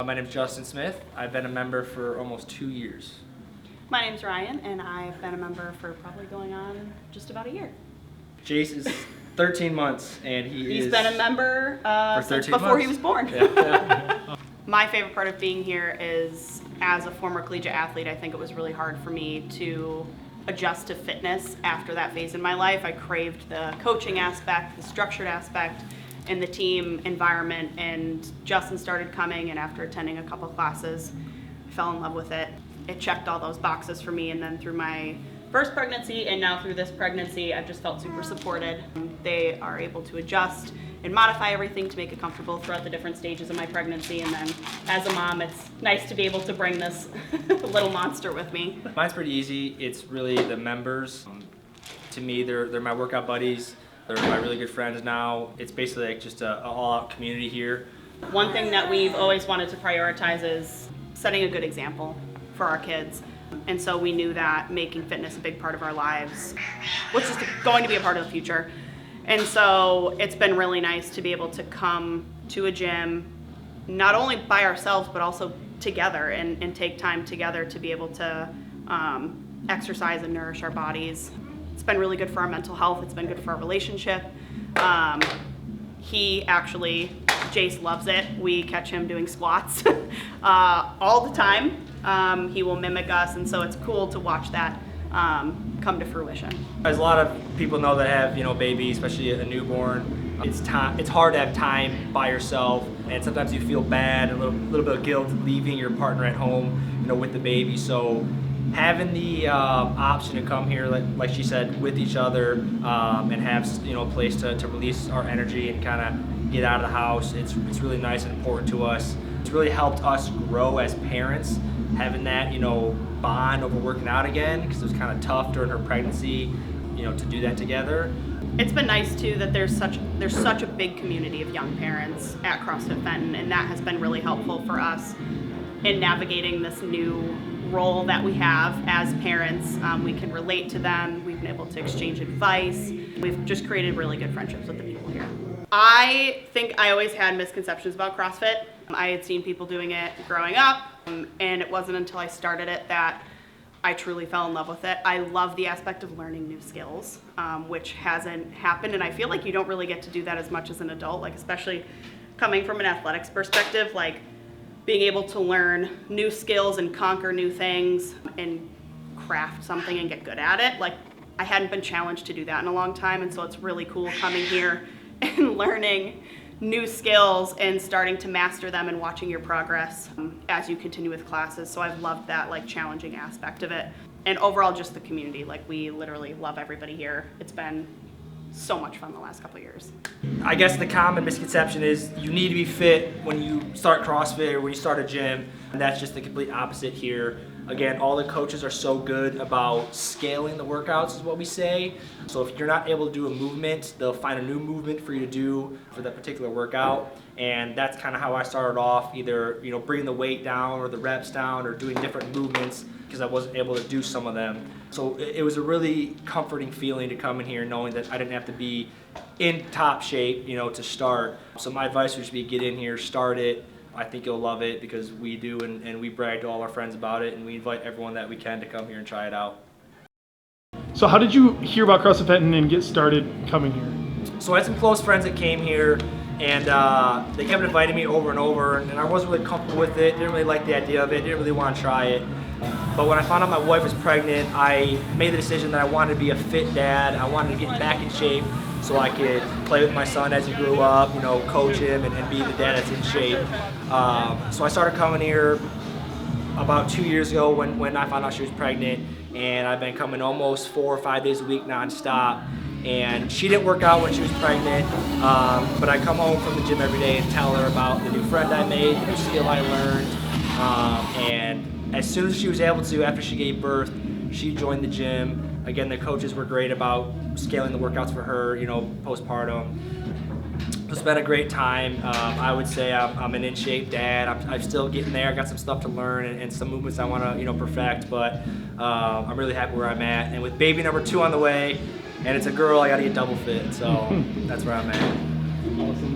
My name is Justin Smith. I've been a member for almost 2 years. My name's Ryan, and I've been a member for probably going on just about a year. Jace is 13 months, and He's been a member since before months. he was born. Yeah. My favorite part of being here is, as a former collegiate athlete, I think it was really hard for me to adjust to fitness after that phase in my life. I craved the coaching aspect, the structured aspect, and the team environment, and Justin started coming, and after attending a couple classes, I fell in love with it. It checked all those boxes for me, and then through my first pregnancy and now through this pregnancy, I've just felt super supported. They are able to adjust and modify everything to make it comfortable throughout the different stages of my pregnancy, and then as a mom, it's nice to be able to bring this little monster with me. Mine's pretty easy. It's really the members. To me, they're my workout buddies. They're my really good friends now. It's basically like just an all-out community here. One thing that we've always wanted to prioritize is setting a good example for our kids. And so we knew that making fitness a big part of our lives was just going to be a part of the future. And so it's been really nice to be able to come to a gym, not only by ourselves, but also together and take time together to be able to exercise and nourish our bodies. It's been really good for our mental health. It's been good for our relationship. Jace loves it. We catch him doing squats all the time. He will mimic us, and so it's cool to watch that come to fruition. As a lot of people know that have, babies, especially a newborn, it's hard to have time by yourself, and sometimes you feel bad and a little bit of guilt leaving your partner at home, with the baby. So having the option to come here, like she said, with each other, and have a place to release our energy and kind of get out of the house, it's really nice and important to us. It's really helped us grow as parents, having that bond over working out again, because it was kind of tough during her pregnancy, to do that together. It's been nice too that there's such a big community of young parents at CrossFit Fenton, and that has been really helpful for us in navigating this new role that we have as parents. We can relate to them. We've been able to exchange advice. We've just created really good friendships with the people here. I think I always had misconceptions about CrossFit. I had seen people doing it growing up, and it wasn't until I started it that I truly fell in love with it. I love the aspect of learning new skills, which hasn't happened, and I feel like you don't really get to do that as much as an adult, especially coming from an athletics perspective, being able to learn new skills and conquer new things and craft something and get good at it. I hadn't been challenged to do that in a long time, and so it's really cool coming here and learning new skills and starting to master them and watching your progress as you continue with classes. So I've loved that challenging aspect of it. And overall, just the community. We literally love everybody here. It's been so much fun the last couple of years. I guess the common misconception is you need to be fit when you start CrossFit or when you start a gym, and that's just the complete opposite here. Again, all the coaches are so good about scaling the workouts, is what we say. So if you're not able to do a movement, they'll find a new movement for you to do for that particular workout. And that's kind of how I started off, either bringing the weight down or the reps down or doing different movements because I wasn't able to do some of them. So it was a really comforting feeling to come in here knowing that I didn't have to be in top shape, to start. So my advice would just be get in here, start it. I think you'll love it because we do, and we brag to all our friends about it, and we invite everyone that we can to come here and try it out. So how did you hear about CrossFit Fenton and get started coming here? So I had some close friends that came here, and they kept inviting me over and over, and I wasn't really comfortable with it, didn't really like the idea of it, didn't really want to try it. But when I found out my wife was pregnant, I made the decision that I wanted to be a fit dad. I wanted to get back in shape so I could play with my son as he grew up, coach him and be the dad that's in shape. So I started coming here about 2 years ago when I found out she was pregnant, and I've been coming almost 4 or 5 days a week nonstop. And she didn't work out when she was pregnant, but I come home from the gym every day and tell her about the new friend I made, the new skill I learned, and as soon as she was able to, after she gave birth, she joined the gym. Again, the coaches were great about scaling the workouts for her, postpartum. It's been a great time. I would say I'm an in-shape dad. I'm still getting there. I got some stuff to learn and some movements I want to perfect, but I'm really happy where I'm at. And with baby number 2 on the way, and it's a girl, I got to get double fit, so that's where I'm at.